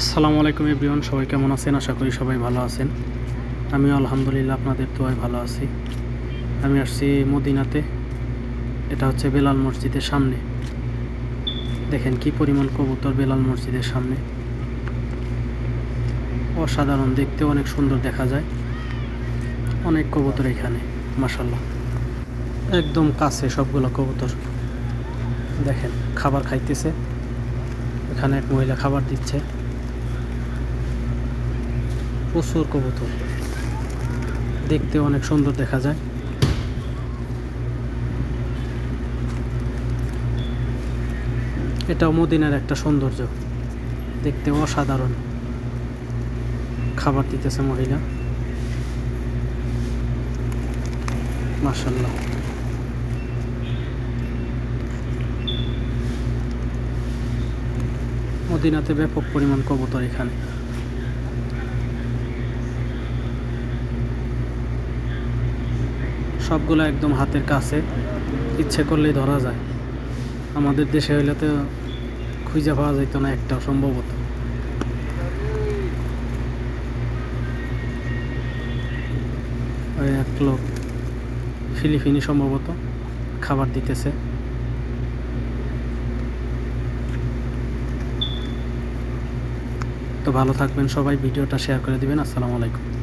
আসসালামু আলাইকুম এভরিওয়ান, সবাই কেমন আছেন? আশা করি সবাই ভালো আছেন। আমিও আলহামদুলিল্লাহ আপনাদের দোয়ায় ভালো আছি। আমি আসছি মদিনাতে। এটা হচ্ছে বেলাল মসজিদের সামনে। দেখেন কি পরিমাণ কবুতর বেলাল মসজিদের সামনে। অসাধারণ, দেখতে অনেক সুন্দর দেখা যায়। অনেক কবুতর এখানে, মাশাআল্লাহ। একদম কাছে সবগুলো কবুতর। দেখেন খাবার খাইতেছে, এখানে এক মহিলা খাবার দিচ্ছে। প্রচুর কবুতর, দেখতে অনেক সুন্দর দেখা যায়। এটাও মদিনার একটা সৌন্দর্য, দেখতে অসাধারণ। খাবার দিতেছে মহিলা, মাশাআল্লাহ। মদিনাতে ব্যাপক পরিমাণ কবুতর এখানে। সবগুলো একদম হাতের কাছে, ইচ্ছে করলেই ধরা যায়। আমাদের দেশে হইলে তো খুঁজে পাওয়া যেত না একটাও সম্ভবত। ওই এক লোক ফিলিপিনি সম্ভবত খাবার দিতেছে। তো ভালো থাকবেন সবাই, ভিডিওটা শেয়ার করে দিবেন। আসসালামু আলাইকুম।